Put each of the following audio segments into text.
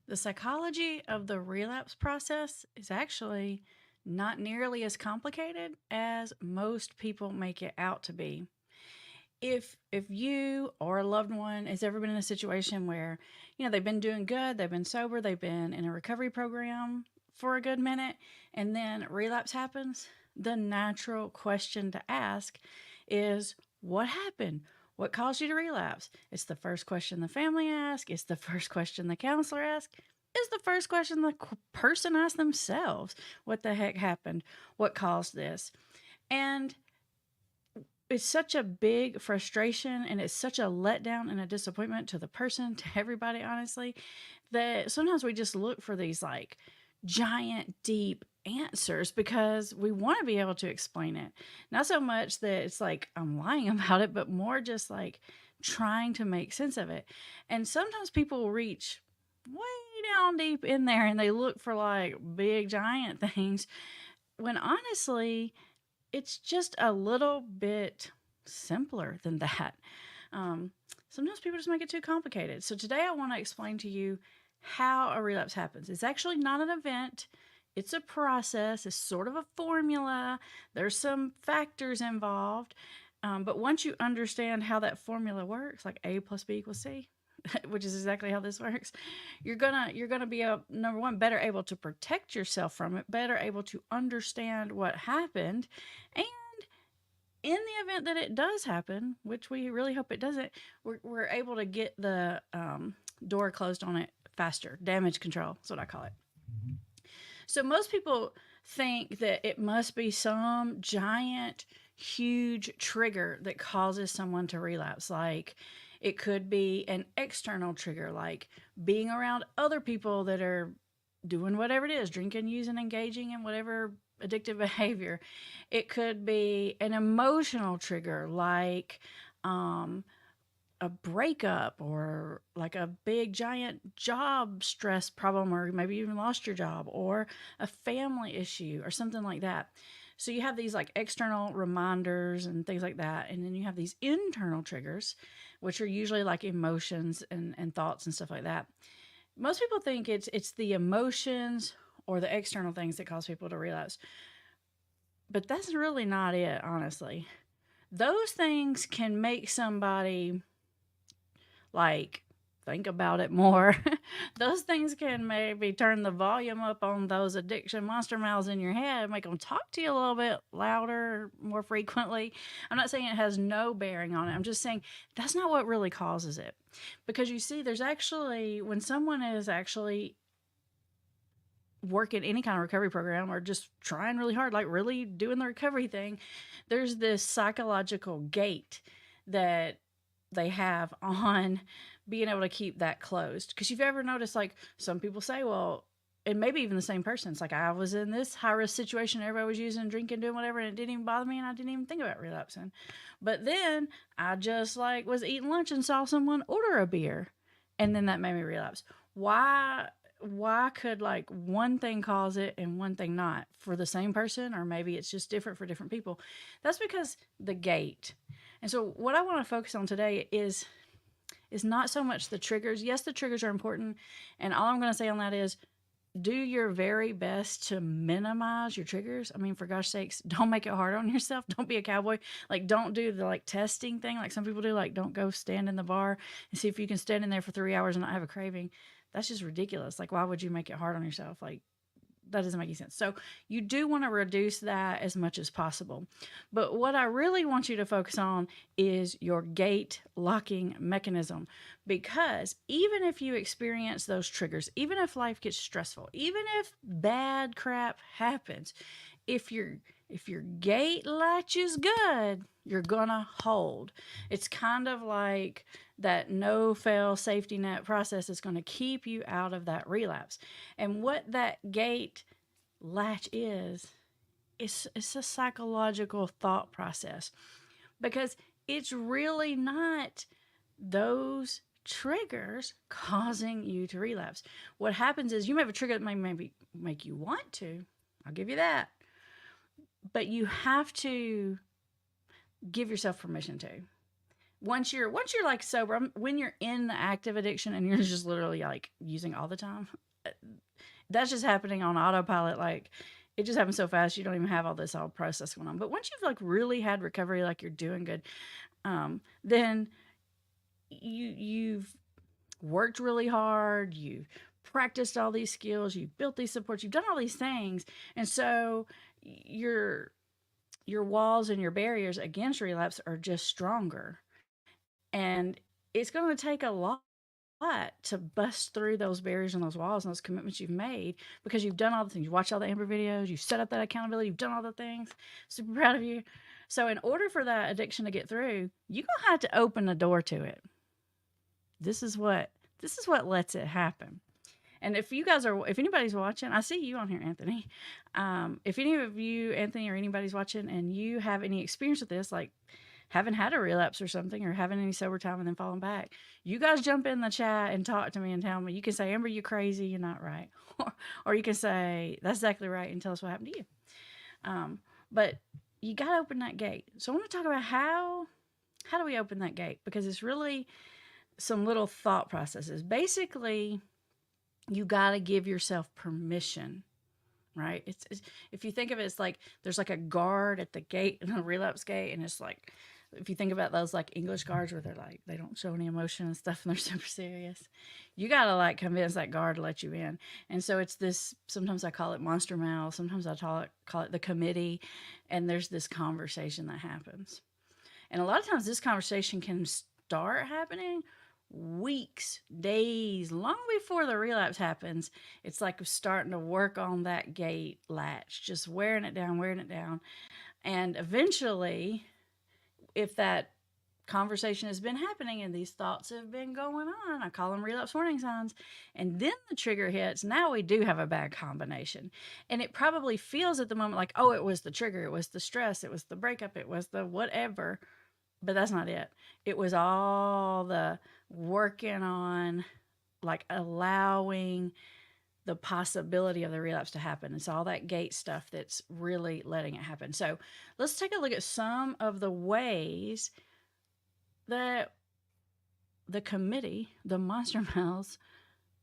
The psychology of the relapse process is actually not nearly as complicated as most people make it out to be. If you or a loved one has ever been in a situation where, they've been doing good, they've been sober, they've been in a recovery program for a good minute, and then relapse happens, the natural question to ask is, what happened? What caused you to relapse? It's the first question the family asks, it's the first question the counselor asks, it's the first question the person asks themselves. What the heck happened? What caused this? And it's such a big frustration and it's such a letdown and a disappointment to the person, to everybody, honestly, that sometimes we just look for these like giant, deep answers because we want to be able to explain it. Not so much that it's like I'm lying about it, but more just like trying to make sense of it. And sometimes people reach way down deep in there and they look for like big, giant things when honestly, it's just a little bit simpler than that. Um, Sometimes people just make it too complicated. So today I want to explain to you how a relapse happens. It's actually not an event. It's a process. It's sort of a formula. There's some factors involved. But once you understand how that formula works, like A plus B equals C, which is exactly how this works, you're gonna be number one, better able to protect yourself from it, better able to understand what happened, and in the event that it does happen, which we really hope it doesn't, we're able to get the door closed on it faster. Damage control, that's what I call it. So most people think that it must be some giant, huge trigger that causes someone to relapse. Like it could be an external trigger, like being around other people that are doing whatever it is, drinking, using, engaging in whatever addictive behavior. It could be an emotional trigger, like um, a breakup or like a big giant job stress problem, or maybe you even lost your job, or a family issue or something like that. So you have these like external reminders and things like that, and then you have these internal triggers, which are usually like emotions and thoughts and stuff like that. Most people think it's the emotions or the external things that cause people to relapse, but that's really not it, honestly. Those things can make somebody like think about it more. Those things can maybe turn the volume up on those addiction monster mouths in your head, make them talk to you a little bit louder, more frequently. I'm not saying it has no bearing on it. I'm just saying that's not what really causes it. Because you see, there's actually, when someone is actually working any kind of recovery program or just trying really hard, like really doing the recovery thing, there's this psychological gate that they have on being able to keep that closed. Because you've ever noticed, like, some people say, well, and maybe even the same person, it's like, I was in this high risk situation, everybody was using, drinking, doing whatever, and it didn't even bother me, and I didn't even think about relapsing. But then I just like was eating lunch and saw someone order a beer, and then that made me relapse. Why could like one thing cause it and one thing not for the same person, or maybe it's just different for different people? That's because the gate. And so what I want to focus on today is not so much the triggers. Yes, the triggers are important, and all I'm going to say on that is do your very best to minimize your triggers. I mean, for gosh sakes, don't make it hard on yourself. Don't be a cowboy. Like, don't do the like testing thing like some people do. Like, don't go stand in the bar and see if you can stand in there for 3 hours and not have a craving. That's just ridiculous. Like, why would you make it hard on yourself? Like, that doesn't make any sense. So you do want to reduce that as much as possible. But what I really want you to focus on is your gate locking mechanism. Because even if you experience those triggers, even if life gets stressful, even if bad crap happens, if your gate latches good, you're gonna hold. It's kind of like that no fail safety net process is going to keep you out of that relapse. And what that gate latch is, it's a psychological thought process, because it's really not those triggers causing you to relapse. What happens is you may have a trigger that may maybe make you want to. I'll give you that. But you have to give yourself permission to. once you're like sober, when you're in the active addiction and you're just literally like using all the time, uh, that's just happening on autopilot. Like it just happens so fast, you don't even have all this all process going on. But once you've like really had recovery, like you're doing good, then you've worked really hard, you've practiced all these skills, you've built these supports, you've done all these things, and so your walls and your barriers against relapse are just stronger. And it's going to take a lot to bust through those barriers and those walls and those commitments you've made because you've done all the things. You watched all the Amber videos, you set up that accountability, you've done all the things. Super proud of you. So, in order for that addiction to get through, you're going to have to open the door to it. This is what lets it happen. And if anybody's watching, I see you on here, Anthony. If any of you, Anthony, or anybody's watching, and you have any experience with this, like haven't had a relapse or something, or having any sober time and then falling back, you guys jump in the chat and talk to me and tell me. You can say, Amber, you're crazy, you're not right, or you can say that's exactly right and tell us what happened to you. But you got to open that gate. So I want to talk about how do we open that gate, because it's really some little thought processes. Basically, you got to give yourself permission, right? It's if you think of it, it's like there's like a guard at the gate, in a relapse gate, and it's like if you think about those like English guards where they're like they don't show any emotion and stuff and they're super serious, you got to like convince that guard to let you in. And so it's this, sometimes I call it monster mouth, sometimes I call it the committee, and there's this conversation that happens. And a lot of times this conversation can start happening weeks, days, long before the relapse happens. It's like starting to work on that gate latch, just wearing it down, wearing it down. And eventually, if that conversation has been happening and these thoughts have been going on, I call them relapse warning signs, and then the trigger hits, now we do have a bad combination. And it probably feels at the moment like, oh, it was the trigger, it was the stress, it was the breakup, it was the whatever. But that's not it. It was all the working on, like allowing the possibility of the relapse to happen. It's all that gate stuff that's really letting it happen. So let's take a look at some of the ways that the committee, the monster mouths,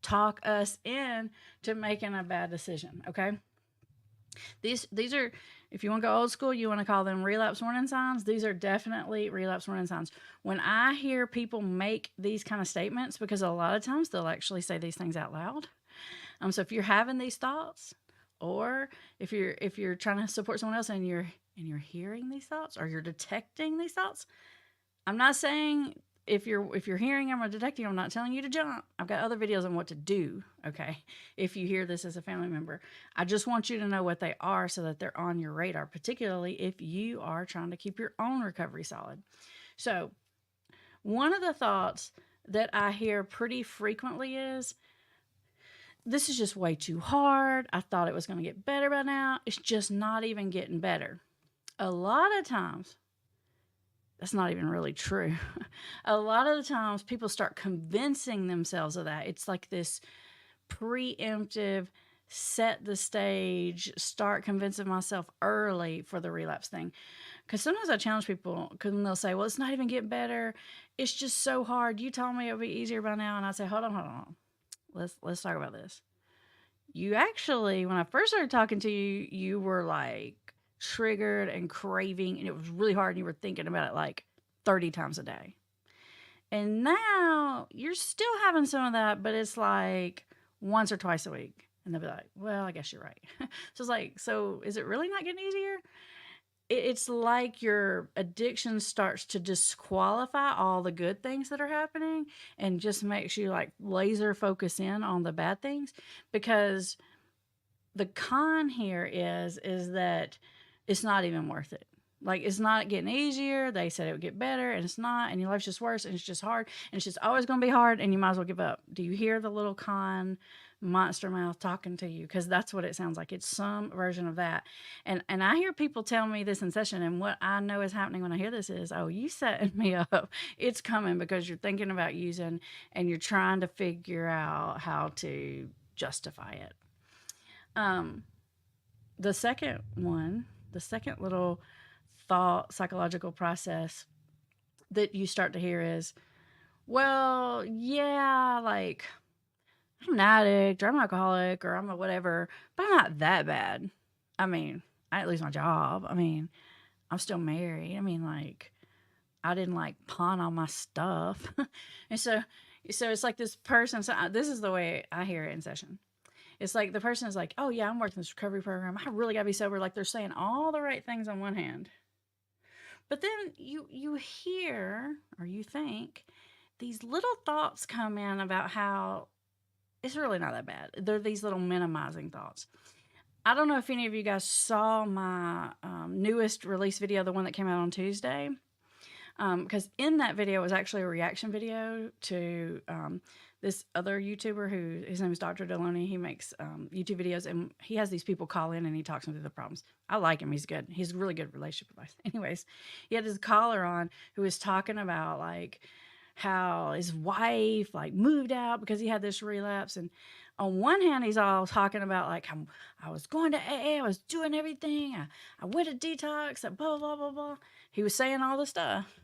talk us in to making a bad decision. Okay. These are, if you want to go old school, you want to call them relapse warning signs. These are definitely relapse warning signs. When I hear people make these kind of statements, because a lot of times they'll actually say these things out loud. So if you're having these thoughts, or if you're trying to support someone else and you're hearing these thoughts, or you're detecting these thoughts, I'm not saying if you're hearing them or detecting them, I'm not telling you to jump. I've got other videos on what to do, okay? If you hear this as a family member, I just want you to know what they are so that they're on your radar, particularly if you are trying to keep your own recovery solid. So, one of the thoughts that I hear pretty frequently is, this is just way too hard. I thought it was going to get better by now. It's just not even getting better. A lot of times, that's not even really true. A lot of the times people start convincing themselves of that. It's like this preemptive, set the stage, start convincing myself early for the relapse thing. Because sometimes I challenge people because they'll say, well, it's not even getting better. It's just so hard. You told me it would be easier by now. And I say, hold on. Let's talk about this. You actually, when I first started talking to you, you were like triggered and craving, and it was really hard, and you were thinking about it like 30 times a day. And now you're still having some of that, but it's like once or twice a week. And they'll be like, well, I guess you're right. So it's like, so is it really not getting easier? It's like your addiction starts to disqualify all the good things that are happening and just makes you like laser focus in on the bad things, because the con here is that it's not even worth it. Like, it's not getting easier. They said it would get better, and it's not, and your life's just worse, and it's just hard, and it's just always going to be hard, and you might as well give up. Do you hear the little con monster mouth talking to you? Because that's what it sounds like. It's some version of that. And I hear people tell me this in session, and what I know is happening when I hear this is, oh, you setting me up. It's coming because you're thinking about using, and you're trying to figure out how to justify it. The second little thought psychological process that you start to hear is, well, yeah, like I'm an addict or I'm an alcoholic or I'm a whatever, but I'm not that bad. I mean, I didn't lose my job. I mean, I'm still married. I mean, like, I didn't like pawn all my stuff. And so it's like this person. So this is the way I hear it in session. It's like the person is like, oh yeah, I'm working this recovery program. I really got to be sober. Like they're saying all the right things on one hand. But then you hear or you think these little thoughts come in about how it's really not that bad. They're these little minimizing thoughts. I don't know if any of you guys saw my newest release video, the one that came out on Tuesday. Because in that video was actually a reaction video to this other YouTuber who his name is Dr. Deloney. He makes YouTube videos and he has these people call in and he talks them through the problems. I like him. He's good. He's really good relationship advice. Anyways, he had this caller on who was talking about like how his wife like moved out because he had this relapse. And on one hand, he's all talking about like I was going to AA, I was doing everything, I went to detox, blah blah blah blah. He was saying all the stuff.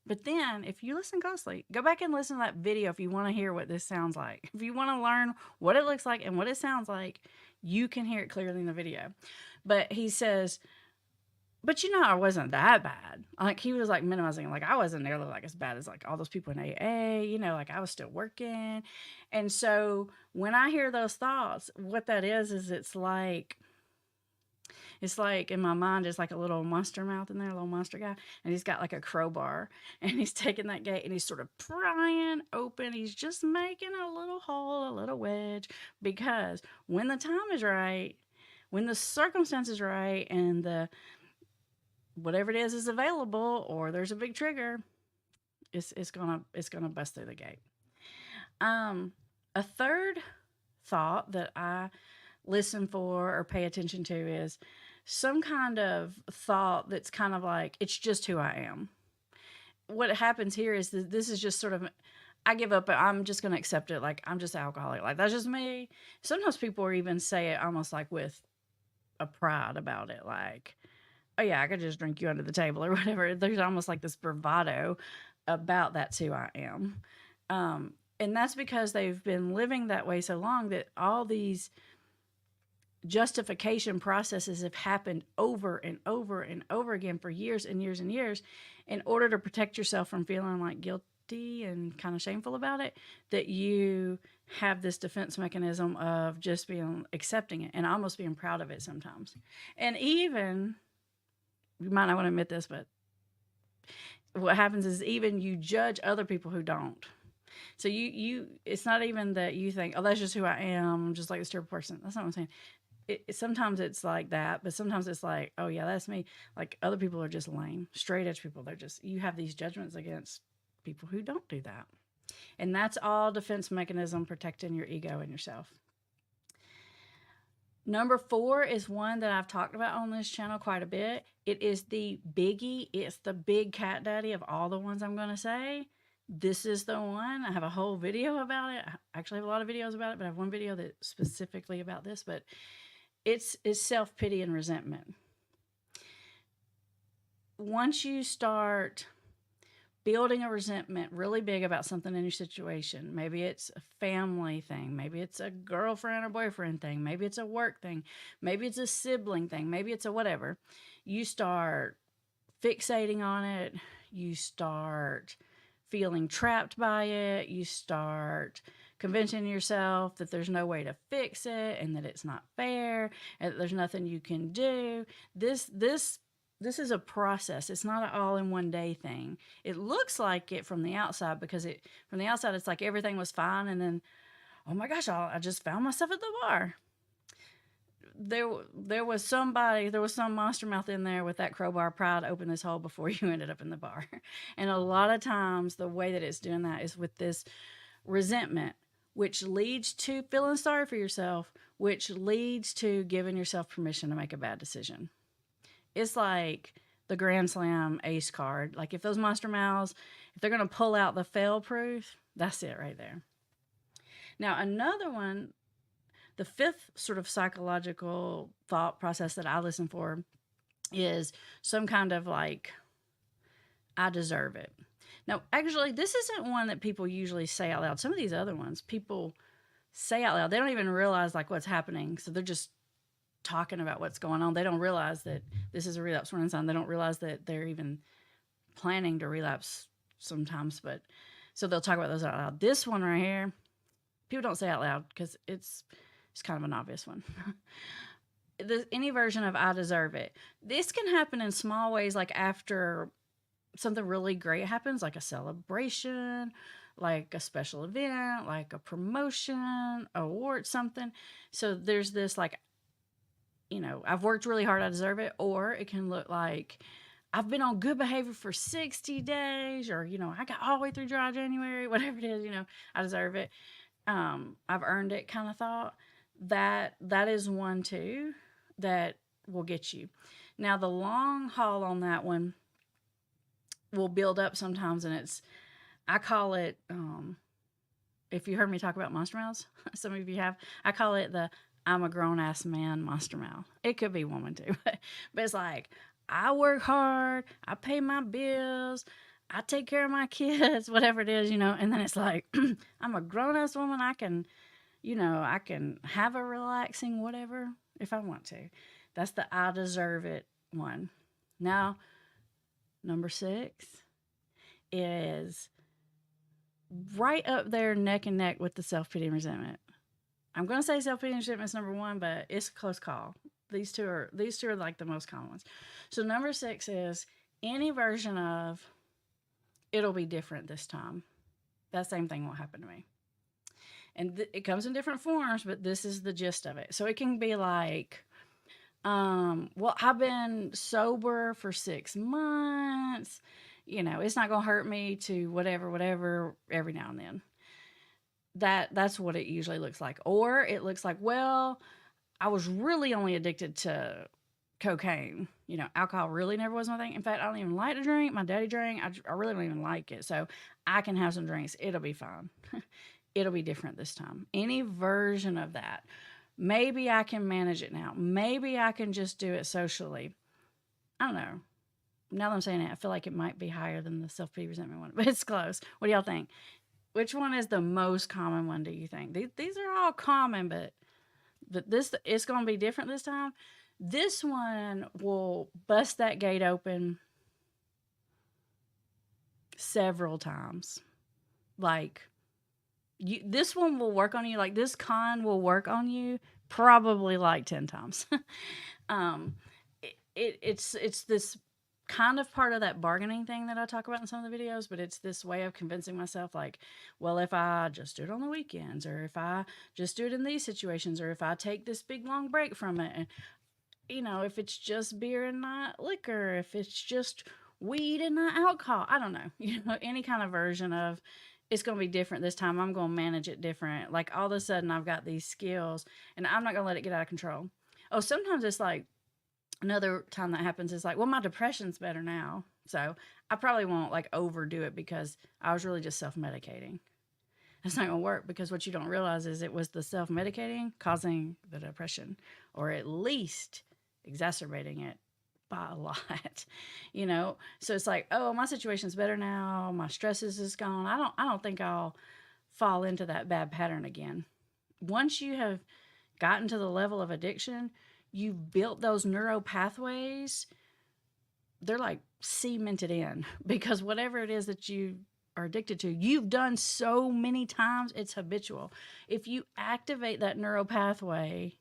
But then, if you listen closely, go back and listen to that video if you want to hear what this sounds like. If you want to learn what it looks like and what it sounds like, you can hear it clearly in the video. But he says, but you know, I wasn't that bad. Like, he was like minimizing, like, I wasn't nearly like as bad as like all those people in AA, you know, like I was still working. And so when I hear those thoughts, what that is it's like in my mind, it's like a little monster mouth in there, a little monster guy, and he's got like a crowbar, and he's taking that gate and he's sort of prying open. He's just making a little hole, a little wedge, because when the time is right, when the circumstances right, and the whatever it is available, or there's a big trigger, it's gonna bust through the gate. A third thought that I listen for or pay attention to is some kind of thought that's kind of like, it's just who I am. What happens here is that this is just sort of, I give up, I'm just going to accept it. Like, I'm just alcoholic. Like, that's just me. Sometimes people even say it almost like with a pride about it. Like, oh yeah, I could just drink you under the table or whatever. There's almost like this bravado about that's who I am. And that's because they've been living that way so long that all these justification processes have happened over and over and over again for years and years and years in order to protect yourself from feeling like guilty and kind of shameful about it, that you have this defense mechanism of just being accepting it and almost being proud of it sometimes. And even, you might not want to admit this, but what happens is even you judge other people who don't. So you it's not even that you think, oh, that's just who I am, I'm just like this terrible person. That's not what I'm saying. Sometimes it's like that, but sometimes it's like, oh yeah, that's me. Like, other people are just lame, straight edge people. They're just, you have these judgments against people who don't do that. And that's all defense mechanism protecting your ego and yourself. Number 4 is one that I've talked about on this channel quite a bit. It is the biggie. It's the big cat daddy of all the ones I'm going to say. This is the one. I have a whole video about it. I actually have a lot of videos about it, but I have one video that's specifically about this. But it's self-pity and resentment. Once you start building a resentment really big about something in your situation, maybe it's a family thing, maybe it's a girlfriend or boyfriend thing, maybe it's a work thing, maybe it's a sibling thing, maybe it's a whatever, you start fixating on it, you start feeling trapped by it, you start convincing yourself that there's no way to fix it and that it's not fair and that there's nothing you can do. This is a process. It's not an all in one day thing. It looks like it from the outside, because from the outside it's like everything was fine, and then, oh my gosh, I just found myself at the bar. There was some monster mouth in there with that crowbar pride open this hole before you ended up in the bar. And a lot of times the way that it's doing that is with this resentment, which leads to feeling sorry for yourself, which leads to giving yourself permission to make a bad decision. It's like the Grand Slam ace card. Like, if those monster mouths, if they're going to pull out the fail proof, that's it right there. Now, another one, the 5th sort of psychological thought process that I listen for is some kind of like, I deserve it. Now, actually, this isn't one that people usually say out loud. Some of these other ones, people say out loud. They don't even realize like what's happening. So they're just talking about what's going on. They don't realize that this is a relapse warning sign. They don't realize that they're even planning to relapse sometimes. But so they'll talk about those out loud. This one right here, people don't say out loud because it's kind of an obvious one. Any version of I deserve it. This can happen in small ways, like after something really great happens, like a celebration, like a special event, like a promotion, award, something. So there's this like, I've worked really hard, I deserve it. Or it can look like I've been on good behavior for 60 days, or, I got all the way through dry January, whatever it is, I deserve it. I've earned it kind of thought. That is one too that will get you. Now the long haul on that one will build up sometimes, and I call it, if you heard me talk about monster mouths, some of you have, I call it the I'm a grown ass man monster mouth. It could be woman too, but it's like I work hard, I pay my bills, I take care of my kids, whatever it is, and then it's like I'm a grown ass woman. I can have a relaxing whatever if I want to. That's the I deserve it one. Now, number 6 is right up there neck and neck with the self-pity and resentment. I'm going to say self-pity and resentment is number 1, but it's a close call. These two are like the most common ones. So number 6 is any version of it'll be different this time. That same thing won't happen to me. And it comes in different forms, but this is the gist of it. So it can be like, well, I've been sober for 6 months. It's not going to hurt me to whatever every now and then. That's what it usually looks like. Or it looks like, well, I was really only addicted to cocaine. Alcohol really never was my thing. In fact, I don't even like to drink. My daddy drank. I really don't even like it. So I can have some drinks. It'll be fine. It'll be different this time. Any version of that. Maybe I can manage it now. Maybe I can just do it socially. I don't know. Now that I'm saying it, I feel like it might be higher than the self-pity resentment one, but it's close. What do y'all think? Which one is the most common one, do you think? These are all common, but this it's going to be different this time. This one will bust that gate open several times. Like, this one will work on you. Like, this con will work on you probably like 10 times. It's this kind of part of that bargaining thing that I talk about in some of the videos, but it's this way of convincing myself, like, well, if I just do it on the weekends, or if I just do it in these situations, or if I take this big long break from it, and if it's just beer and not liquor, if it's just weed and not alcohol, I don't know, any kind of version of it's going to be different this time. I'm going to manage it different. Like, all of a sudden I've got these skills and I'm not going to let it get out of control. Oh, sometimes it's like, another time that happens is like, well, my depression's better now. So I probably won't like overdo it because I was really just self-medicating. That's not going to work, because what you don't realize is it was the self-medicating causing the depression, or at least exacerbating it by a lot, So it's like, oh, my situation's better now. My stress is gone. I don't think I'll fall into that bad pattern again. Once you have gotten to the level of addiction, you've built those neural pathways. They're like cemented in, because whatever it is that you are addicted to, you've done so many times, it's habitual. If you activate that neural pathway,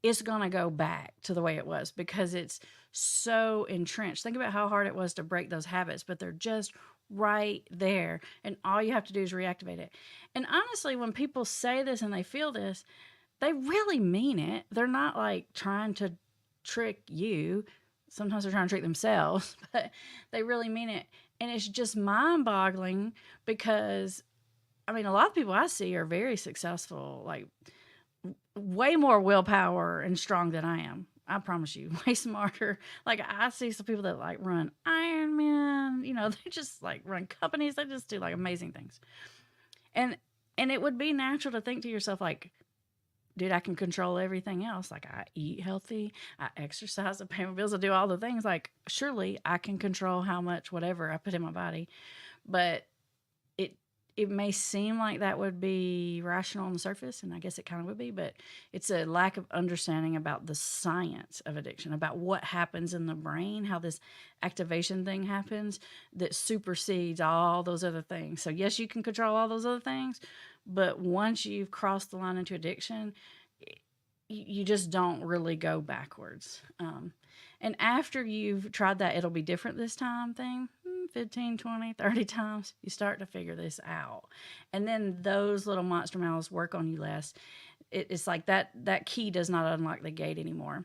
it's going to go back to the way it was, because it's so entrenched. Think about how hard it was to break those habits, but they're just right there. And all you have to do is reactivate it. And honestly, when people say this and they feel this, they really mean it. They're not like trying to trick you. Sometimes they're trying to trick themselves, but they really mean it. And it's just mind-boggling, because, a lot of people I see are very successful, like way more willpower and strong than I am. I promise you, way smarter. Like, I see some people that like run Ironman, they just like run companies. They just do like amazing things. And it would be natural to think to yourself, like, dude, I can control everything else. Like, I eat healthy, I exercise, I pay my bills, I do all the things. Like, surely I can control how much whatever I put in my body. But it it may seem like that would be rational on the surface, and I guess it kind of would be, but it's a lack of understanding about the science of addiction, about what happens in the brain, how this activation thing happens that supersedes all those other things. So yes, you can control all those other things, but once you've crossed the line into addiction, you just don't really go backwards. And after you've tried that, it'll be different this time thing, 15, 20, 30 times, you start to figure this out. And then those little monster mouths work on you less. It's like that key does not unlock the gate anymore.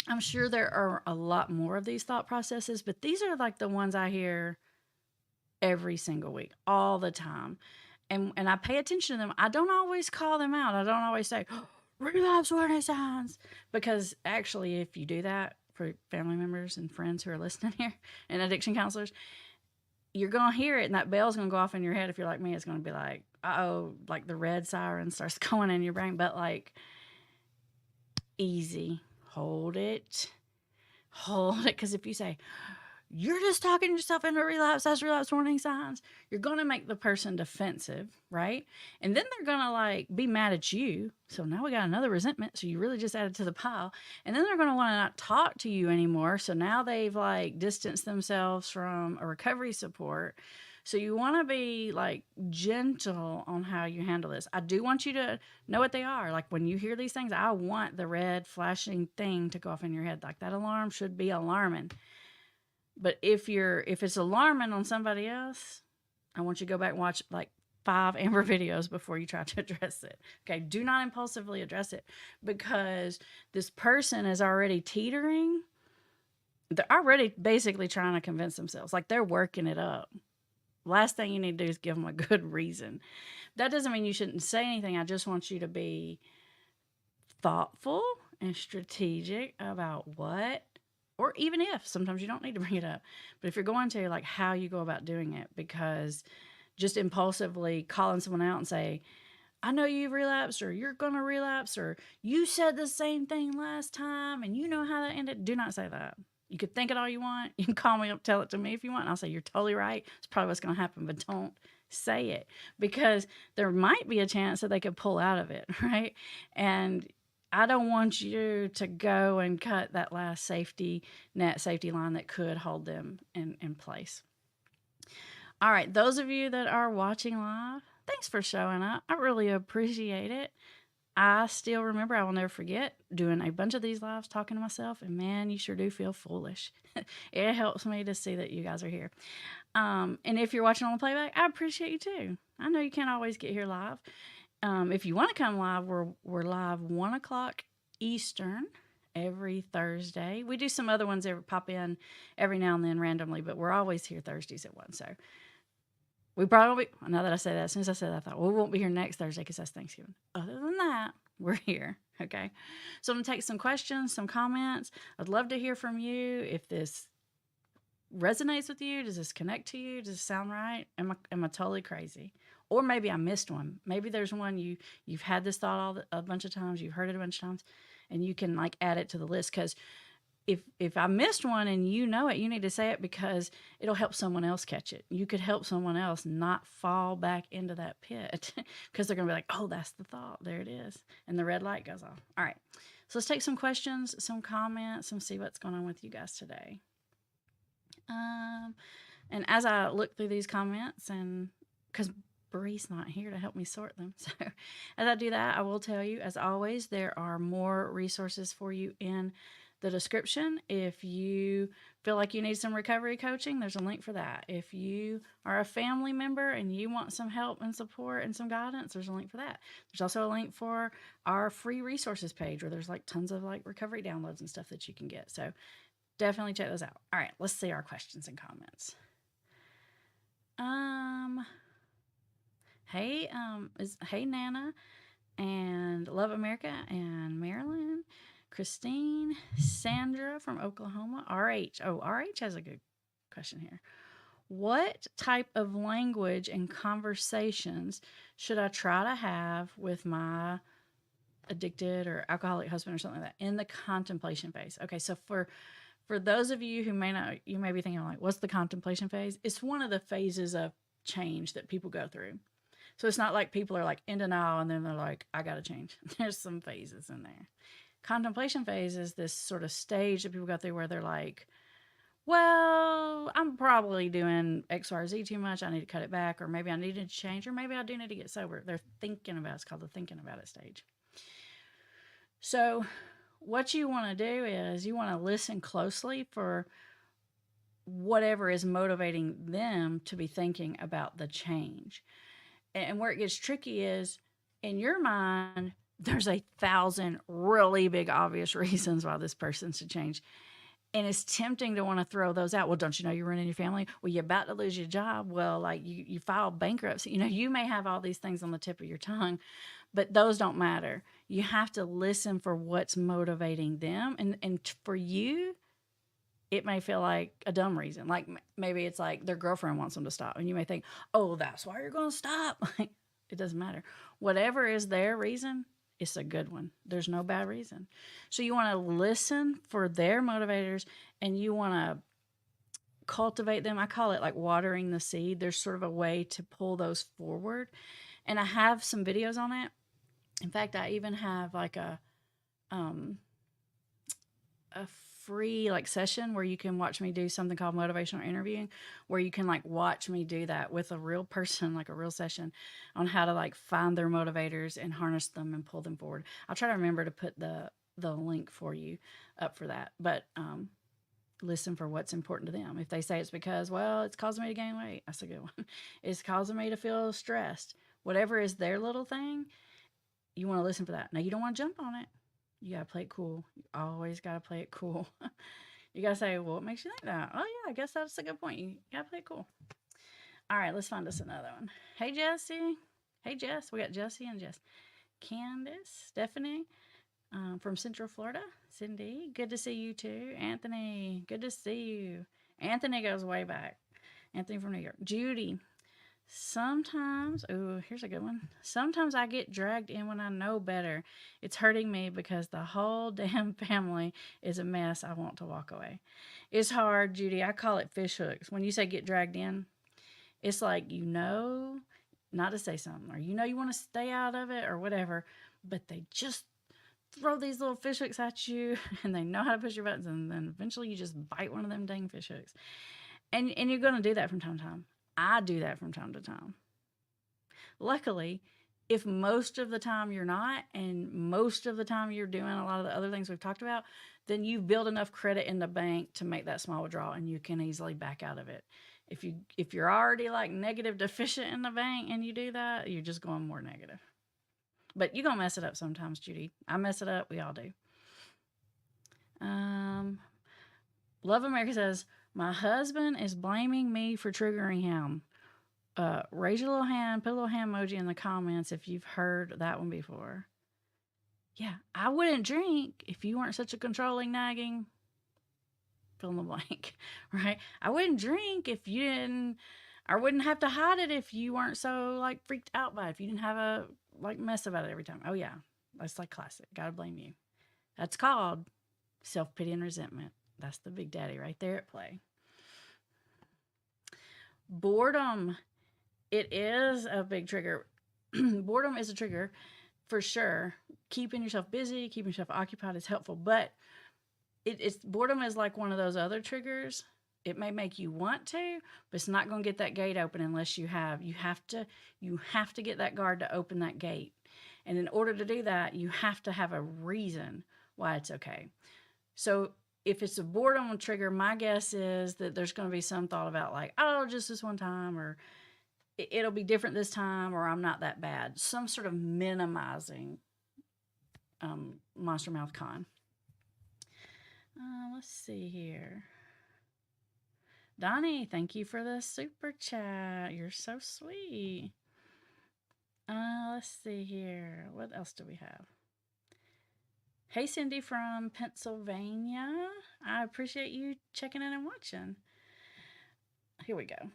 I'm sure there are a lot more of these thought processes, but these are like the ones I hear every single week, all the time. And I pay attention to them. I don't always call them out. I don't always say, relapse warning signs. Because actually, if you do that for family members and friends who are listening here and addiction counselors, you're going to hear it and that bell's going to go off in your head. If you're like me, it's going to be like, oh, like the red siren starts going in your brain. But like, easy. Hold it. Hold it. Because if you say, you're just talking yourself into relapse, that's relapse warning signs, you're going to make the person defensive, right? And then they're going to like be mad at you. So now we got another resentment. So you really just added to the pile. And then they're going to want to not talk to you anymore. So now they've like distanced themselves from a recovery support. So you want to be like gentle on how you handle this. I do want you to know what they are. Like when you hear these things, I want the red flashing thing to go off in your head. Like that alarm should be alarming. But if it's alarming on somebody else, I want you to go back and watch like 5 Amber videos before you try to address it. Okay, do not impulsively address it because this person is already teetering. They're already basically trying to convince themselves, like they're working it up. Last thing you need to do is give them a good reason. That doesn't mean you shouldn't say anything. I just want you to be thoughtful and strategic about what, or even if sometimes you don't need to bring it up, but if you're going to, like how you go about doing it, because just impulsively calling someone out and say, I know you've relapsed, or you're going to relapse, or you said the same thing last time and you know how that ended. Do not say that. You could think it all you want. You can call me up, tell it to me if you want. And I'll say, you're totally right. It's probably what's going to happen, but don't say it because there might be a chance that they could pull out of it, right? And I don't want you to go and cut that last safety net, safety line that could hold them in place. All right, those of you that are watching live, thanks for showing up. I really appreciate it. I still remember, I will never forget doing a bunch of these lives talking to myself, and man, you sure do feel foolish. It helps me to see that you guys are here. And if you're watching on the playback, I appreciate you too. I know you can't always get here live. If you want to come live, we're live 1 o'clock Eastern every Thursday. We do some other ones that pop in every now and then randomly, but we're always here Thursdays at 1. So we probably, now that I say that, as soon as I said that, I thought, well, we won't be here next Thursday because that's Thanksgiving. Other than that, we're here. Okay. So I'm going to take some questions, some comments. I'd love to hear from you. If this resonates with you, does this connect to you? Does it sound right? Am I totally crazy? Or maybe I missed one. Maybe there's one you've had this thought a bunch of times, you've heard it a bunch of times, and you can like add it to the list. Because if I missed one and you know it, you need to say it because it'll help someone else catch it. You could help someone else not fall back into that pit because they're going to be like, oh, that's the thought. There it is. And the red light goes off. All right. So let's take some questions, some comments, and see what's going on with you guys today. And as I look through these comments, and because Bree's not here to help me sort them, so as I do that, I will tell you, as always, there are more resources for you in the description. If you feel like you need some recovery coaching, there's a link for that. If you are a family member and you want some help and support and some guidance, there's a link for that. There's also a link for our free resources page where there's like tons of like recovery downloads and stuff that you can get. So definitely check those out. All right, let's see our questions and comments. Hey Nana and Love America and Marilyn, Christine, Sandra from Oklahoma, RH. Oh, RH has a good question here. What type of language and conversations should I try to have with my addicted or alcoholic husband or something like that in the contemplation phase? Okay, so for For those of you who may not, you may be thinking like, what's the contemplation phase? It's one of the phases of change that people go through. So it's not like people are like in denial and then they're like, I got to change. There's some phases in there. Contemplation phase is this sort of stage that people go through where they're like, well, I'm probably doing X, Y, or Z too much. I need to cut it back, or maybe I need to change, or maybe I do need to get sober. They're thinking about it. It's called the thinking about it stage. So, what you want to do is you want to listen closely for whatever is motivating them to be thinking about the change. And where it gets tricky is in your mind, there's 1,000 really big, obvious reasons why this person should change. And it's tempting to want to throw those out. Well, don't you know you're running your family? Well, you're about to lose your job. Well, like you filed bankruptcy. You may have all these things on the tip of your tongue, but those don't matter. You have to listen for what's motivating them. And for you, it may feel like a dumb reason. Like maybe it's like their girlfriend wants them to stop. And you may think, oh, that's why you're going to stop. It doesn't matter. Whatever is their reason, it's a good one. There's no bad reason. So you want to listen for their motivators and you want to cultivate them. I call it like watering the seed. There's sort of a way to pull those forward. And I have some videos on it. In fact, I even have like a free like session where you can watch me do something called motivational interviewing, where you can like watch me do that with a real person, like a real session on how to like find their motivators and harness them and pull them forward. I'll try to remember to put the link for you up for that. But listen for what's important to them. If they say it's because, well, it's causing me to gain weight, that's a good one. It's causing me to feel stressed. Whatever is their little thing, you want to listen for that. Now, you don't want to jump on it. You got to play it cool. You always got to play it cool. You got to say, well, what makes you think that? Oh, yeah, I guess that's a good point. You got to play it cool. All right, let's find us another one. Hey, Jesse. Hey, Jess. We got Jesse and Jess. Candace, Stephanie from Central Florida. Cindy, good to see you too. Anthony, good to see you. Anthony goes way back. Anthony from New York. Judy, sometimes, oh, here's a good one. Sometimes I get dragged in when I know better. It's hurting me because the whole damn family is a mess. I want to walk away. It's hard, Judy. I call it fish hooks. When you say get dragged in, it's like not to say something, or you want to stay out of it or whatever, but they just throw these little fish hooks at you and they know how to push your buttons, and then eventually you just bite one of them dang fish hooks. And you're going to do that from time to time. I do that from time to time. Luckily, if most of the time you're not, and most of the time you're doing a lot of the other things we've talked about, then you build enough credit in the bank to make that small withdrawal, and you can easily back out of it. If you're already like negative deficient in the bank and you do that, you're just going more negative. But you're going to mess it up sometimes, Judy. I mess it up. We all do. Love America says, my husband is blaming me for triggering him. Raise your little hand, put a little hand emoji in the comments if you've heard that one before. Yeah, I wouldn't drink if you weren't such a controlling, nagging, fill in the blank, right? I wouldn't drink if you didn't, I wouldn't have to hide it if you weren't so like freaked out by it, if you didn't have a like mess about it every time. Oh yeah, that's like classic. Gotta blame you. That's called self-pity and resentment. That's the big daddy right there at play. Boredom. It is a big trigger. Boredom is a trigger for sure. Keeping yourself busy, keeping yourself occupied is helpful, but it's boredom is like one of those other triggers. It may make you want to, but it's not going to get that gate open unless you have to get that guard to open that gate. And in order to do that, you have to have a reason why it's okay. So if it's a boredom trigger, my guess is that there's going to be some thought about like, oh, just this one time, or it'll be different this time, or I'm not that bad. Some sort of minimizing monster mouth con. Let's see here. Donnie, thank you for the super chat. You're so sweet. Let's see here. What else do we have? Hey, Cindy from Pennsylvania. I appreciate you checking in and watching. Here we go.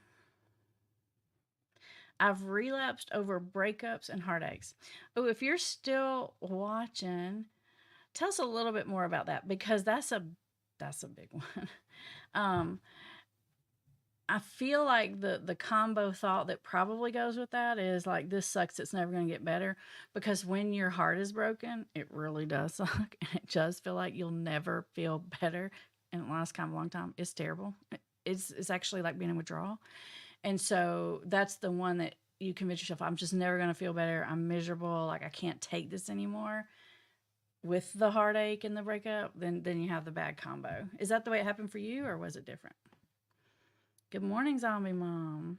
I've relapsed over breakups and heartaches. Oh, if you're still watching, tell us a little bit more about that, because that's That's a big one. um, I feel like the combo thought that probably goes with that is like, this sucks. It's never going to get better, because when your heart is broken, it really does suck, and it does feel like you'll never feel better, and it lasts kind of a long time. It's terrible. It's actually like being in withdrawal, and so that's the one that you convince yourself, I'm just never going to feel better. I'm miserable. Like, I can't take this anymore. With the heartache and the breakup, then you have the bad combo. Is that the way it happened for you, or was it different? Good morning, zombie mom.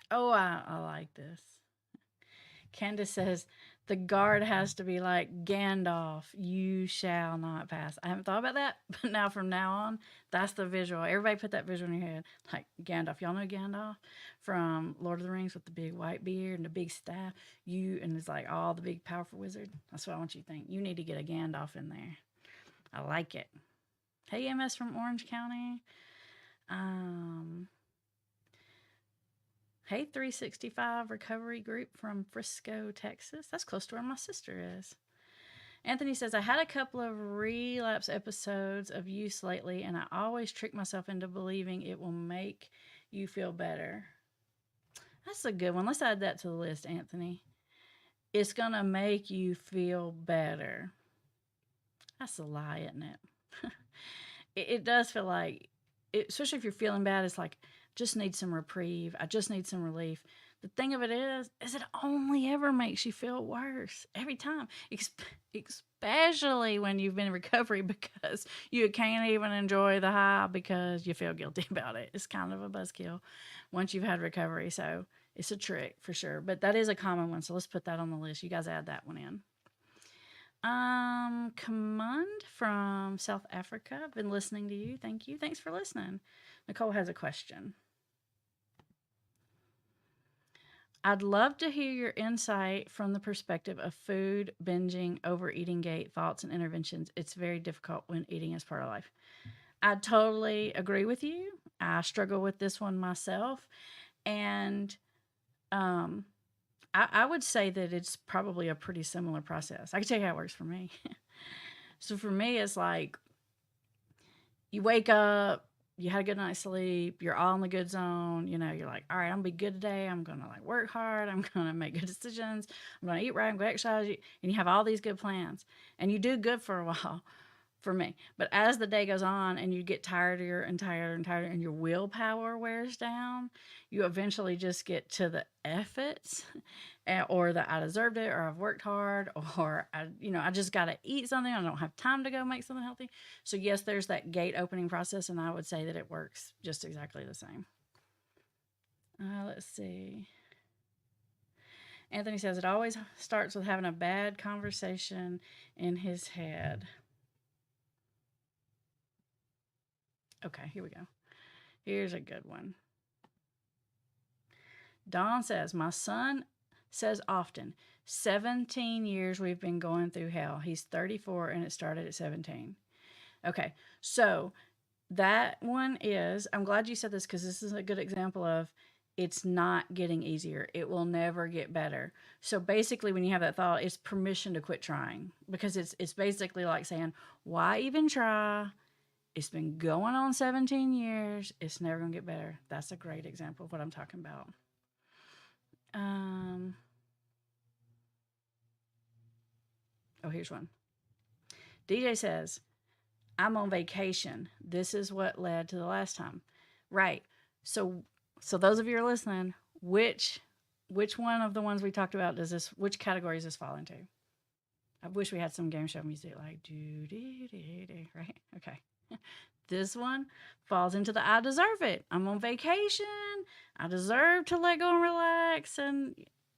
Oh, I like this. Candace says, the guard has to be like Gandalf. You shall not pass. I haven't thought about that, but now from now on, that's the visual. Everybody put that visual in your head. Like Gandalf. Y'all know Gandalf from Lord of the Rings with the big white beard and the big staff? And it's like all the big powerful wizard. That's what I want you to think. You need to get a Gandalf in there. I like it. Hey, MS from Orange County. Um, Hey, 365 recovery group from Frisco, Texas. That's close to where my sister is. Anthony says, I had a couple of relapse episodes of use lately, and I always trick myself into believing it will make you feel better. That's a good one. Let's add that to the list, Anthony. It's going to make you feel better. That's a lie, isn't it? It does feel like, especially if you're feeling bad, it's like, just need some reprieve. I just need some relief. The thing of it is it only ever makes you feel worse every time, especially when you've been in recovery, because you can't even enjoy the high because you feel guilty about it. It's kind of a buzzkill once you've had recovery. So it's a trick for sure, but that is a common one. So let's put that on the list. You guys add that one in. Command from South Africa. I've been listening to you. Thank you. Thanks for listening. Nicole has a question. I'd love to hear your insight from the perspective of food, binging, overeating gate, thoughts, and interventions. It's very difficult when eating is part of life. I totally agree with you. I struggle with this one myself. And I would say that it's probably a pretty similar process. I can tell you how it works for me. So for me, it's like you wake up, you had a good night's sleep, you're all in the good zone. You're like, all right, I'm gonna be good today. I'm gonna like work hard. I'm gonna make good decisions. I'm gonna eat right. I'm gonna exercise. And you have all these good plans, and you do good for a while. For me, but as the day goes on and you get tired and tired and tired, and your willpower wears down, you eventually just get to the F it, or that I deserved it, or I've worked hard, or I just got to eat something. I don't have time to go make something healthy. So yes, there's that gate opening process, and I would say that it works just exactly the same. Let's see. Anthony says it always starts with having a bad conversation in his head. Okay, here we go. Here's a good one. Dawn says, my son says often, 17 years we've been going through hell. He's 34 and it started at 17. Okay, so that one is, I'm glad you said this, because this is a good example of it's not getting easier. It will never get better. So basically, when you have that thought, it's permission to quit trying, because it's basically like saying, why even try? It's been going on 17 years. It's never going to get better. That's a great example of what I'm talking about. Oh, here's one. DJ says, I'm on vacation. This is what led to the last time. Right. So those of you who are listening, which one of the ones we talked about which category does this fall into? I wish we had some game show music like do do do do, right? Okay. This one falls into the I deserve it. I'm on vacation. I deserve to let go and relax. And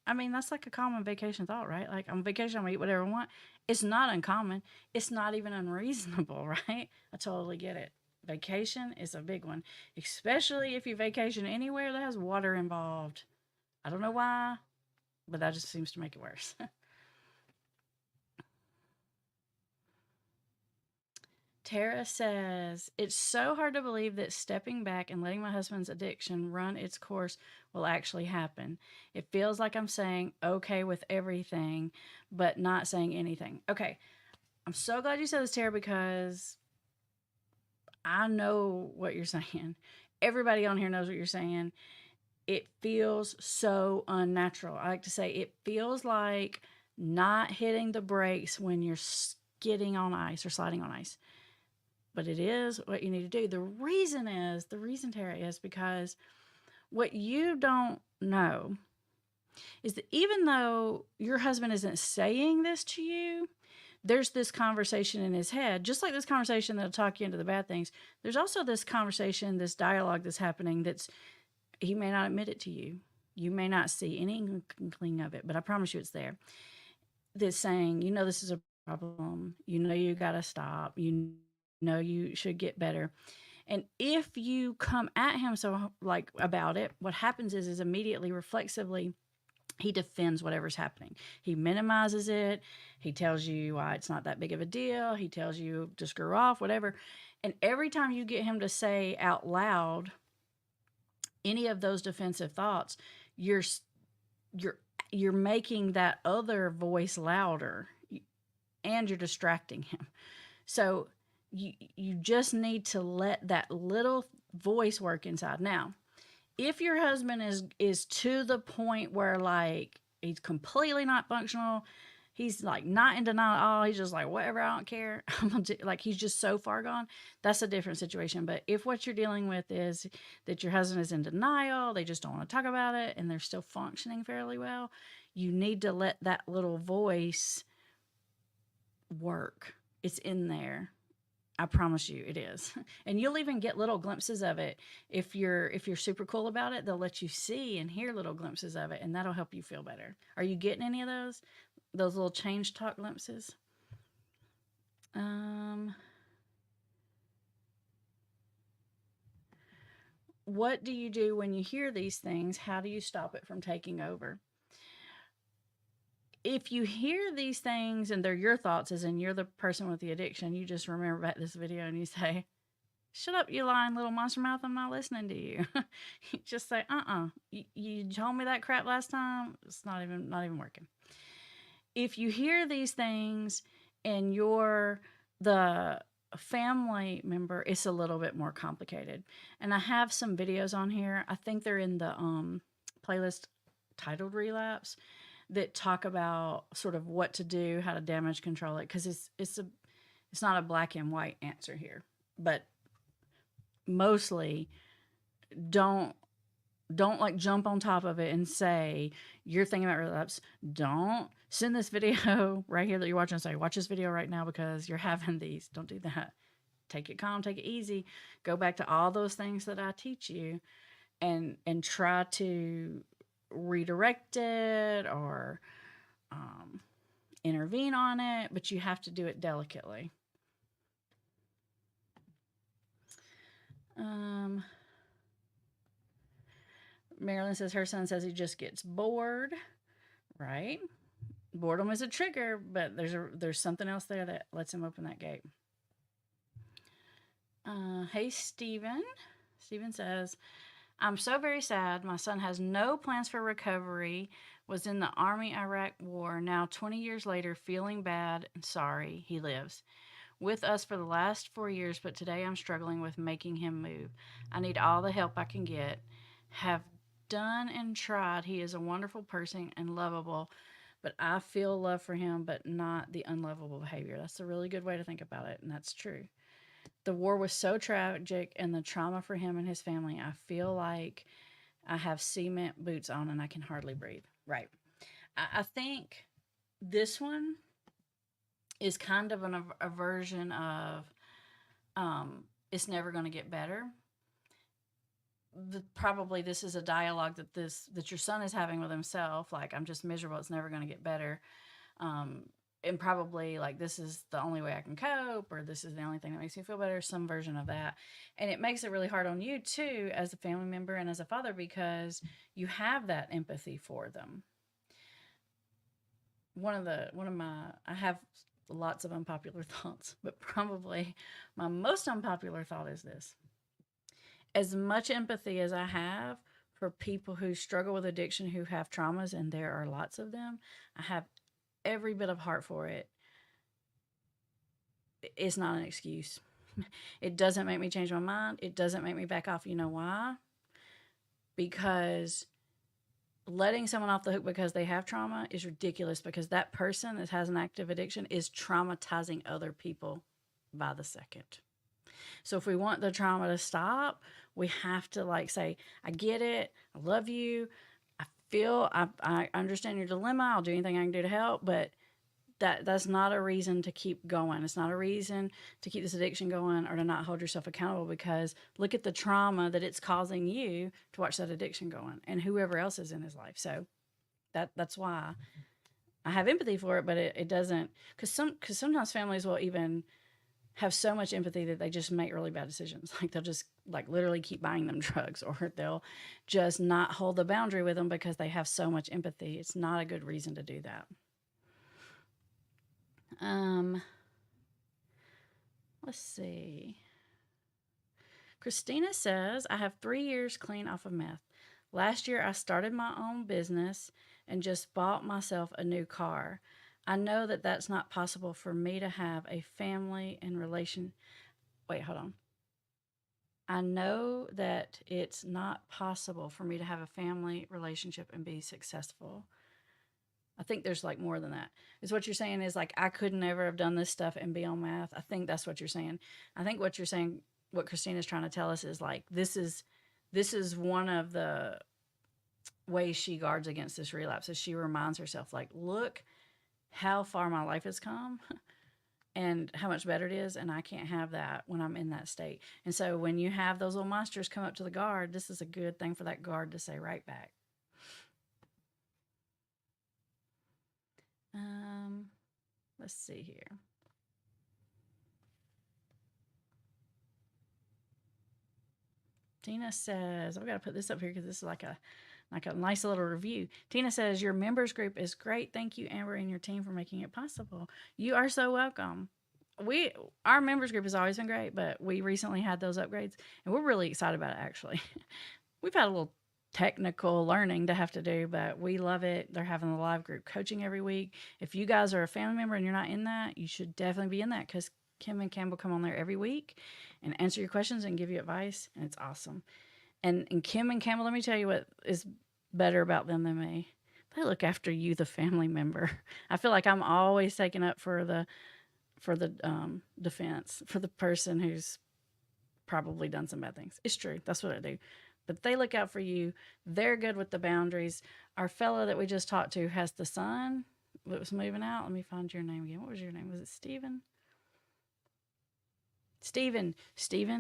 I mean, that's like a common vacation thought, right? Like, I'm on vacation, I'm gonna eat whatever I want. It's not uncommon. It's not even unreasonable, right? I totally get it. Vacation is a big one, especially if you vacation anywhere that has water involved. I don't know why, but that just seems to make it worse. Tara says, it's so hard to believe that stepping back and letting my husband's addiction run its course will actually happen. It feels like I'm saying okay with everything, but not saying anything. Okay, I'm so glad you said this, Tara, because I know what you're saying. Everybody on here knows what you're saying. It feels so unnatural. I like to say it feels like not hitting the brakes when you're skidding on ice or sliding on ice. But it is what you need to do. The reason, Tara, is because what you don't know is that even though your husband isn't saying this to you, there's this conversation in his head, just like this conversation that'll talk you into the bad things. There's also this conversation, this dialogue that's happening that's he may not admit it to you. You may not see any inkling of it, but I promise you it's there. That's saying, you know, this is a problem. You know, you got to stop. You know, you should get better. And if you come at him so like about it, what happens is immediately reflexively he defends whatever's happening. He minimizes it. He tells you why it's not that big of a deal. He tells you to screw off, whatever. And every time you get him to say out loud any of those defensive thoughts, you're you're you're making that other voice louder and you're distracting him. So you just need to let that little voice work inside. Now, if your husband is to the point where like he's completely not functional, he's like not in denial at all, he's just like whatever, I don't care. Like he's just so far gone, that's a different situation. But if what you're dealing with is that your husband is in denial, they just don't want to talk about it, and they're still functioning fairly well, you need to let that little voice work. It's in there. I promise you it is. And you'll even get little glimpses of it. If you're super cool about it, they'll let you see and hear little glimpses of it, and that'll help you feel better. Are you getting any of those? Those little change talk glimpses? What do you do when you hear these things? How do you stop it from taking over? If you hear these things and they're your thoughts, as in you're the person with the addiction, you just remember back this video and you say, shut up, you lying little monster mouth, I'm not listening to you. You just say, you told me that crap last time, it's not even working. If you hear these things and you're the family member, it's a little bit more complicated. And I have some videos on here. I think they're in the playlist titled Relapse, that talk about sort of what to do, how to damage control it, because it's not a black and white answer here, but mostly don't like jump on top of it and say you're thinking about relapse. Don't send this video right here that you're watching and say watch this video right now because you're having these. Don't do that. Take it calm, take it easy. Go back to all those things that I teach you, and try to redirect it or intervene on it, but you have to do it delicately. Marilyn says her son says he just gets bored, right? Boredom is a trigger, but there's something else there that lets him open that gate. Hey, Steven. Steven says, I'm so very sad. My son has no plans for recovery, was in the Army-Iraq war, now 20 years later, feeling bad and sorry. He lives with us for the last 4 years, but today I'm struggling with making him move. I need all the help I can get. Have done and tried. He is a wonderful person and lovable, but I feel love for him, but not the unlovable behavior. That's a really good way to think about it, and that's true. The war was so tragic, and the trauma for him and his family, I feel like I have cement boots on and I can hardly breathe. Right. I think this one is kind of a version of it's never going to get better. Probably this is a dialogue that your son is having with himself, like I'm just miserable, it's never going to get better. And probably like this is the only way I can cope, or this is the only thing that makes me feel better, some version of that. And it makes it really hard on you too, as a family member and as a father, because you have that empathy for them. I have lots of unpopular thoughts, but probably my most unpopular thought is this: as much empathy as I have for people who struggle with addiction, who have traumas, and there are lots of them, I have every bit of heart for it. it's not an excuse. It doesn't make me change my mind. It doesn't make me back off. You know why? Because letting someone off the hook because they have trauma is ridiculous, because that person that has an active addiction is traumatizing other people by the second. So if we want the trauma to stop, we have to like say, I get it. I love you. I understand your dilemma. I'll do anything I can do to help, but that's not a reason to keep going. It's not a reason to keep this addiction going or to not hold yourself accountable, because look at the trauma that it's causing you to watch that addiction going and whoever else is in his life. So that's why I have empathy for it, but it doesn't, because sometimes families will even have so much empathy that they just make really bad decisions. Like they'll just like literally keep buying them drugs, or they'll just not hold the boundary with them because they have so much empathy. It's not a good reason to do that. Let's see. Christina says, I have 3 years clean off of meth. Last year, I started my own business and just bought myself a new car. I know that that's not possible for me to have a family and relation. Wait, hold on. I know that it's not possible for me to have a family relationship and be successful. I think there's like more than that. Is what you're saying is like, I could never have done this stuff and be on math. I think that's what you're saying. I think what you're saying, what Christina's trying to tell us is like, this is one of the ways she guards against this relapse, is she reminds herself like, look how far my life has come and how much better it is. And I can't have that when I'm in that state. And so when you have those little monsters come up to the guard, this is a good thing for that guard to say right back. Let's see here. Tina says, I've got to put this up here because this is like a nice little review. Tina says, your members group is great. Thank you, Amber, and your team for making it possible. You are so welcome. Our members group has always been great, but we recently had those upgrades, and we're really excited about it, actually. We've had a little technical learning to have to do, but we love it. They're having the live group coaching every week. If you guys are a family member and you're not in that, you should definitely be in that, because Kim and Campbell come on there every week and answer your questions and give you advice, and it's awesome. And Kim and Campbell, let me tell you what is better about them than me. They look after you, the family member. I feel like I'm always taking up for the defense for the person who's probably done some bad things. It's true. That's what I do. But they look out for you. They're good with the boundaries. Our fellow that we just talked to has the son that was moving out. Let me find your name again. What was your name? Was it Steven? Steven,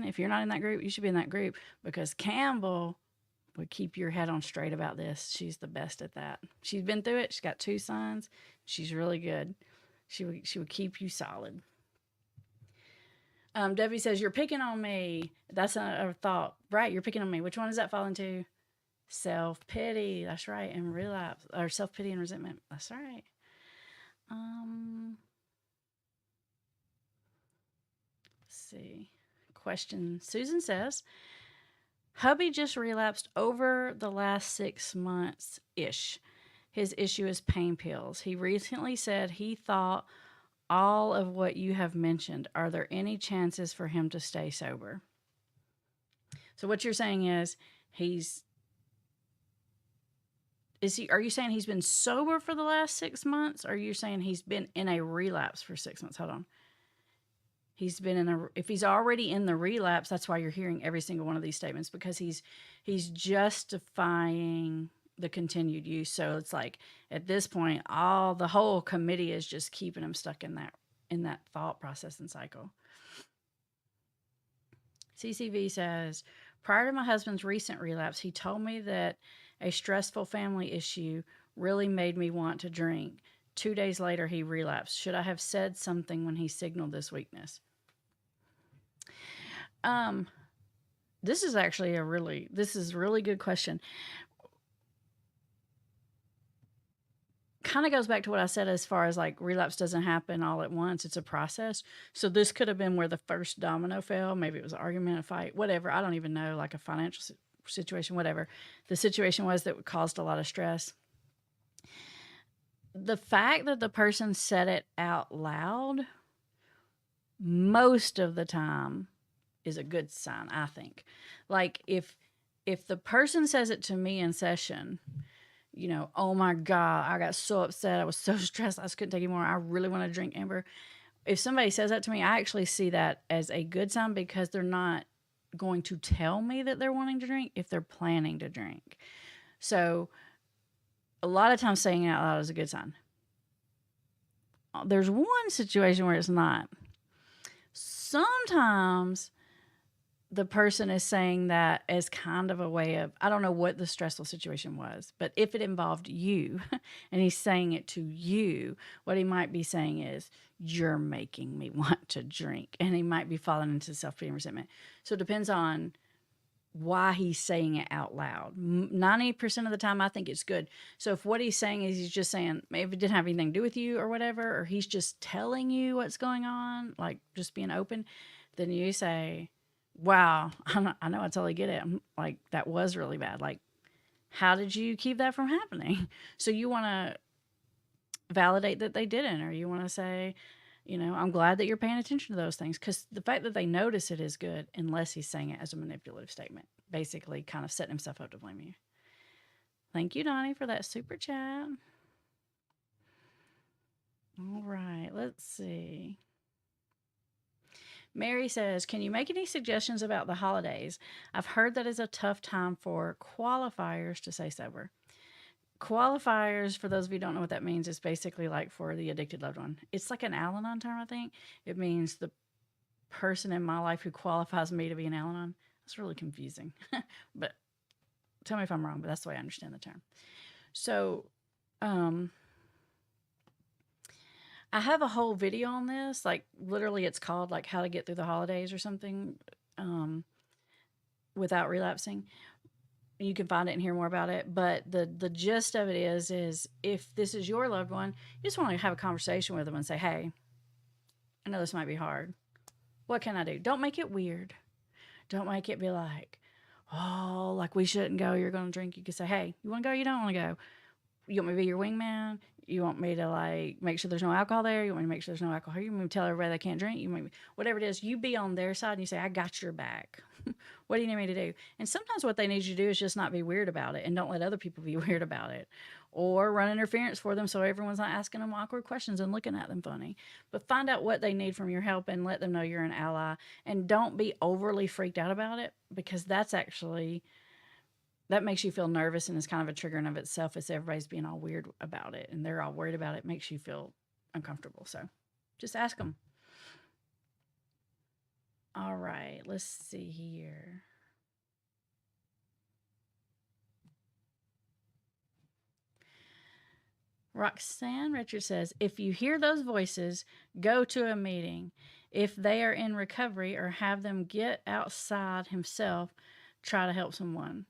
if you're not in that group, you should be in that group, because Campbell would keep your head on straight about this. She's the best at that. She's been through it. She's got 2 sons. She's really good. She would keep you solid. Debbie says, you're picking on me. That's a thought. Right, you're picking on me. Which one does that fall into? Self-pity. That's right. And relapse. Or self-pity and resentment. That's right. Let's see. Question. Susan says, hubby just relapsed over the last 6 months-ish. His issue is pain pills. He recently said he thought all of what you have mentioned. Are there any chances for him to stay sober? So what you're saying is are you saying he's been sober for the last 6 months? Or are you saying he's been in a relapse for 6 months? Hold on. If he's already in the relapse, that's why you're hearing every single one of these statements, because he's justifying the continued use. So it's like at this point, the whole committee is just keeping him stuck in that thought process and cycle. CCV says, prior to my husband's recent relapse, he told me that a stressful family issue really made me want to drink. 2 days later, he relapsed. Should I have said something when he signaled this weakness? This is actually a really good question. Kind of goes back to what I said as far as like relapse doesn't happen all at once. It's a process. So this could have been where the first domino fell. Maybe it was an argument, a fight, whatever. I don't even know, like a financial situation, whatever. The situation was that caused a lot of stress. The fact that the person said it out loud most of the time is a good sign, I think. Like if the person says it to me in session, oh my God, I got so upset. I was so stressed. I just couldn't take anymore. I really want to drink, Amber. If somebody says that to me, I actually see that as a good sign because they're not going to tell me that they're wanting to drink if they're planning to drink. So a lot of times saying it out loud is a good sign. There's one situation where it's not. Sometimes the person is saying that as kind of a way of, I don't know what the stressful situation was, but if it involved you and he's saying it to you, what he might be saying is, you're making me want to drink. And he might be falling into self-pity and resentment. So it depends on why he's saying it out loud. 90% of the time, I think it's good. So if what he's saying is he's just saying, maybe it didn't have anything to do with you or whatever, or he's just telling you what's going on, like just being open, then you say, wow, I know I totally get it. I'm like, that was really bad. Like, how did you keep that from happening? So you want to validate that they didn't, or you want to say, I'm glad that you're paying attention to those things, because the fact that they notice it is good, unless he's saying it as a manipulative statement, basically kind of setting himself up to blame you. Thank you, Donnie, for that super chat. All right, let's see. Mary says, can you make any suggestions about the holidays? I've heard that is a tough time for qualifiers to stay sober. Qualifiers, for those of you who don't know what that means, is basically like for the addicted loved one. It's like an Al-Anon term, I think. It means the person in my life who qualifies me to be an Al-Anon. That's really confusing. But tell me if I'm wrong, but that's the way I understand the term. So, I have a whole video on this. Like, literally, it's called like how to get through the holidays or something without relapsing. You can find it and hear more about it. But the gist of it is if this is your loved one, you just want to have a conversation with them and say, hey, I know this might be hard. What can I do? Don't make it weird. Don't make it be like, oh, like we shouldn't go. You're going to drink. You can say, hey, you want to go? You don't want to go. You want me to be your wingman? You want me to like make sure there's no alcohol there? You want me to make sure there's no alcohol here? You want me to tell everybody they can't drink? You want me, whatever it is, you be on their side and you say, I got your back. What do you need me to do? And sometimes what they need you to do is just not be weird about it and don't let other people be weird about it. Or run interference for them so everyone's not asking them awkward questions and looking at them funny. But find out what they need from your help and let them know you're an ally. And don't be overly freaked out about it, because that's actually, that makes you feel nervous and is kind of a trigger in of itself. It's everybody's being all weird about it and they're all worried about it. It makes you feel uncomfortable. So just ask them. All right, let's see here. Roxanne Richard says, if you hear those voices, go to a meeting. If they are in recovery, or have them get outside himself, try to help someone.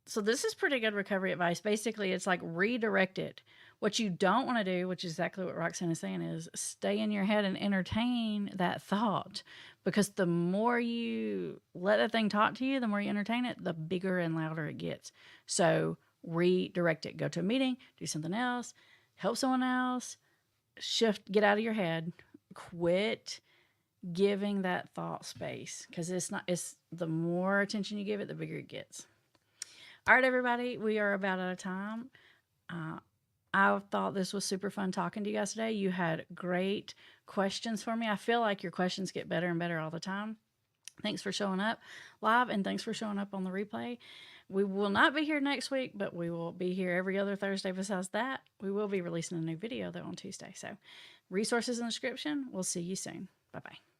So this is pretty good recovery advice. Basically, it's like redirect it. What you don't want to do, which is exactly what Roxanne is saying, is stay in your head and entertain that thought. Because the more you let that thing talk to you, the more you entertain it, the bigger and louder it gets. So redirect it. Go to a meeting, do something else, help someone else, shift, get out of your head, quit giving that thought space, because it's the more attention you give it, the bigger it gets. All right, everybody, we are about out of time. I thought this was super fun talking to you guys today. You had great questions for me. I feel like your questions get better and better all the time. Thanks for showing up live, and thanks for showing up on the replay. We will not be here next week, but we will be here every other Thursday besides that. We will be releasing a new video, though, on Tuesday. So resources in the description. We'll see you soon. Bye-bye.